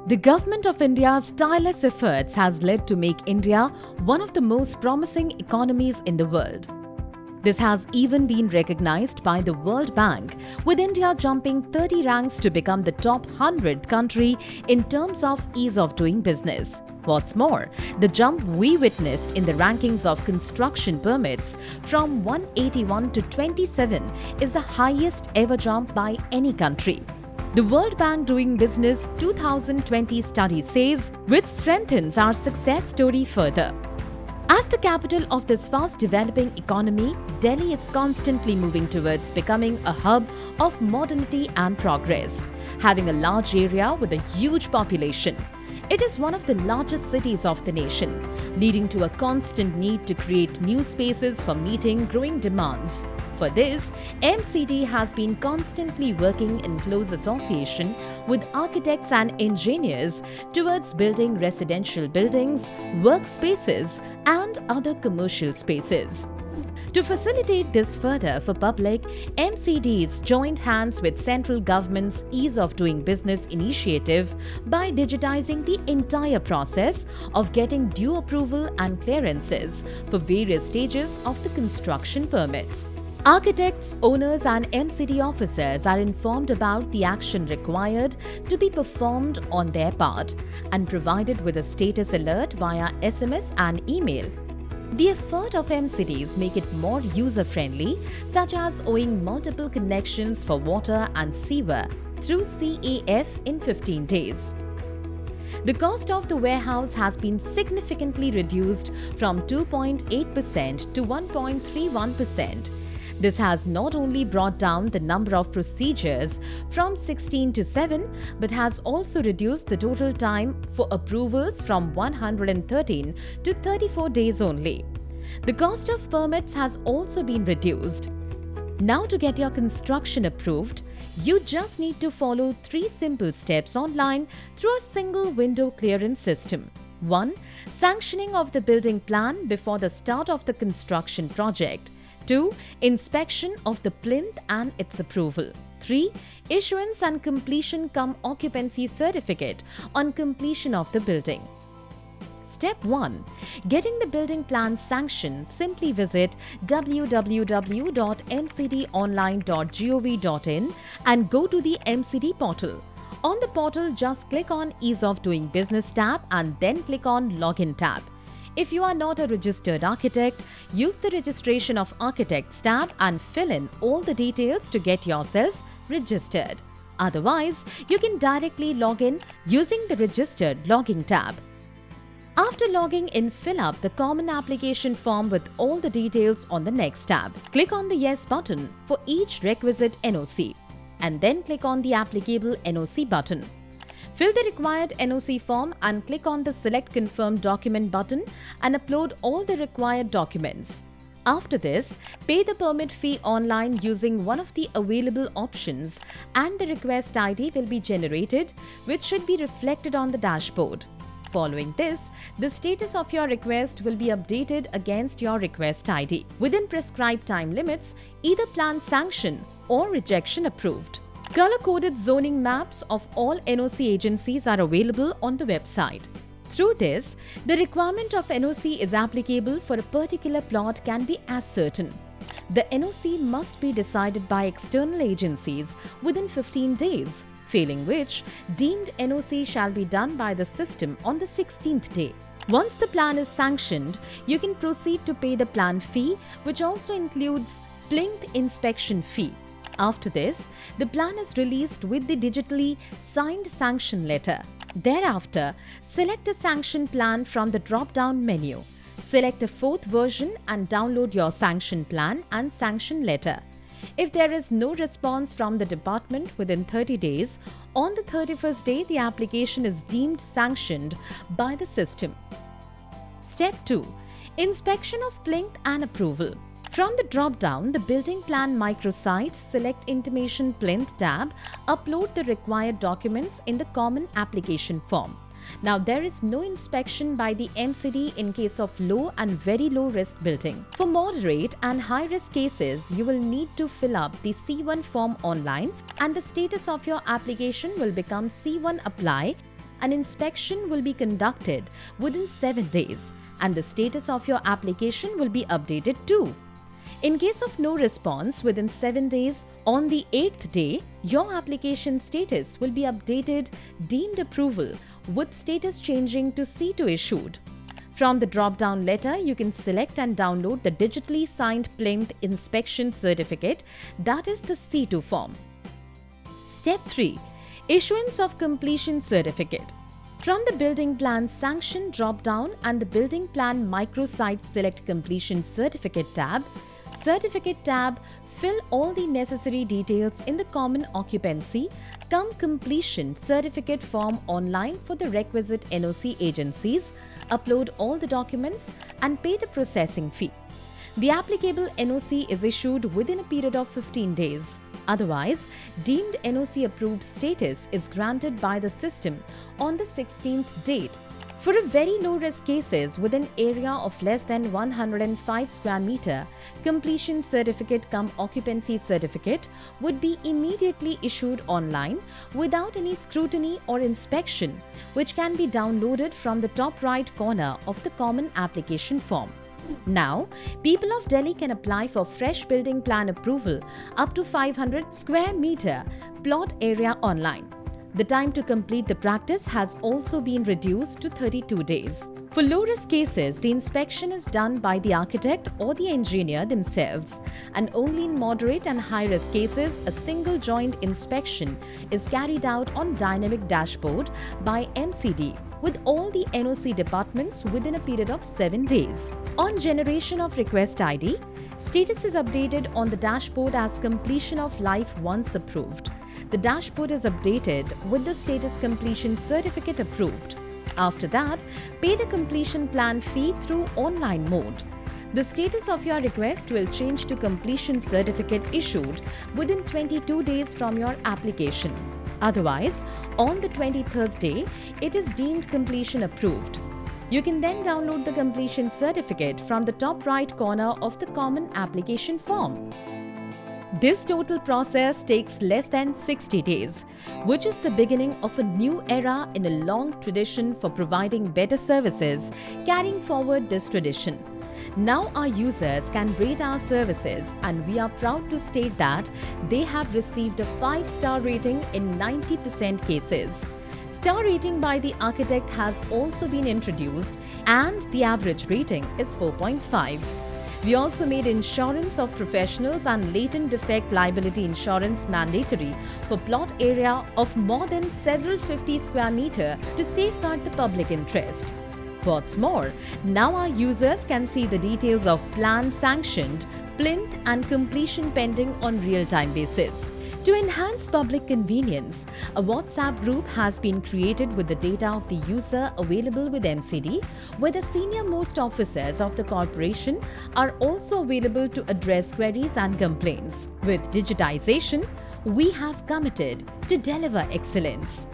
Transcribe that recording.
The Government of India's tireless efforts has led to make India one of the most promising economies in the world. This has even been recognized by the World Bank, with India jumping 30 ranks to become the top 100th country in terms of ease of doing business. What's more, the jump we witnessed in the rankings of construction permits from 181 to 27 is the highest ever jump by any country. The World Bank Doing Business 2020 study says, which strengthens our success story further. As the capital of this fast-developing economy, Delhi is constantly moving towards becoming a hub of modernity and progress. Having a large area with a huge population, it is one of the largest cities of the nation, leading to a constant need to create new spaces for meeting growing demands. For this, MCD has been constantly working in close association with architects and engineers towards building residential buildings, workspaces, and other commercial spaces. To facilitate this further for public, MCDs joined hands with central government's Ease of Doing Business initiative by digitizing the entire process of getting due approval and clearances for various stages of the construction permits. Architects, owners and MCD officers are informed about the action required to be performed on their part and provided with a status alert via SMS and email. The effort of MCDs make it more user-friendly, such as owing multiple connections for water and sewer through CAF in 15 days. The cost of the warehouse has been significantly reduced from 2.8% to 1.31%. This has not only brought down the number of procedures from 16 to 7, but has also reduced the total time for approvals from 113 to 34 days only. The cost of permits has also been reduced. Now, to get your construction approved, you just need to follow 3 simple steps online through a single window clearance system. 1. Sanctioning of the building plan before the start of the construction project. 2. Inspection of the plinth and its approval. 3. Issuance and completion cum occupancy certificate on completion of the building. Step 1. Getting the building plan sanctioned, simply visit www.mcdonline.gov.in and go to the MCD portal. On the portal, just click on Ease of Doing Business tab and then click on Login tab. If you are not a registered architect, use the Registration of Architects tab and fill in all the details to get yourself registered. Otherwise, you can directly log in using the Registered Logging tab. After logging in, fill up the common application form with all the details on the next tab. Click on the Yes button for each requisite NOC and then click on the applicable NOC button. Fill the required NOC form and click on the Select Confirm Document button and upload all the required documents. After this, pay the permit fee online using one of the available options and the request ID will be generated, which should be reflected on the dashboard. Following this, the status of your request will be updated against your request ID. Within prescribed time limits, either plan sanction or rejection approved. Color-coded zoning maps of all NOC agencies are available on the website. Through this, the requirement of NOC is applicable for a particular plot can be ascertained. The NOC must be decided by external agencies within 15 days, failing which, deemed NOC shall be done by the system on the 16th day. Once the plan is sanctioned, you can proceed to pay the plan fee, which also includes plinth inspection fee. After this, the plan is released with the digitally signed sanction letter. Thereafter, select a sanction plan from the drop-down menu. Select a 4th version and download your sanction plan and sanction letter. If there is no response from the department within 30 days, on the 31st day, the application is deemed sanctioned by the system. Step 2. Inspection of plinth and approval. From the drop-down, the Building Plan microsite, select Intimation Plinth tab, upload the required documents in the common application form. Now, there is no inspection by the MCD in case of low and very low risk building. For moderate and high risk cases, you will need to fill up the C1 form online and the status of your application will become C1 Apply an inspection will be conducted within 7 days and the status of your application will be updated too. In case of no response within 7 days, on the 8th day, your application status will be updated deemed approval with status changing to C2 issued. From the drop-down letter, you can select and download the digitally signed plinth inspection certificate, that is the C2 form. Step 3. Issuance of completion certificate. From the Building Plan Sanction drop-down and the Building Plan Microsite Select Completion Certificate tab, fill all the necessary details in the Common Occupancy cum Completion Certificate form online for the requisite NOC agencies, upload all the documents and pay the processing fee. The applicable NOC is issued within a period of 15 days. Otherwise, deemed NOC approved status is granted by the system on the 16th date. For a very low risk cases with an area of less than 105 square meter, completion certificate cum occupancy certificate would be immediately issued online without any scrutiny or inspection, which can be downloaded from the top right corner of the common application form. Now, people of Delhi can apply for fresh building plan approval up to 500 square meter plot area online. The time to complete the practice has also been reduced to 32 days. For low-risk cases, the inspection is done by the architect or the engineer themselves, and only in moderate and high-risk cases, a single joint inspection is carried out on dynamic dashboard by MCD with all the NOC departments within a period of 7 days. On generation of request ID, status is updated on the dashboard as completion of life once approved. The dashboard is updated with the status completion certificate approved. After that, pay the completion plan fee through online mode. The status of your request will change to completion certificate issued within 22 days from your application. Otherwise, on the 23rd day, it is deemed completion approved. You can then download the completion certificate from the top right corner of the common application form. This total process takes less than 60 days, which is the beginning of a new era in a long tradition for providing better services, carrying forward this tradition. Now our users can rate our services, and we are proud to state that they have received a 5-star rating in 90% cases. Star rating by the architect has also been introduced, and the average rating is 4.5. We also made insurance of professionals and latent defect liability insurance mandatory for plot area of more than several 50 square meter to safeguard the public interest. What's more, now our users can see the details of plan sanctioned, plinth and completion pending on real-time basis. To enhance public convenience, a WhatsApp group has been created with the data of the user available with MCD, where the senior-most officers of the corporation are also available to address queries and complaints. With digitization, we have committed to deliver excellence.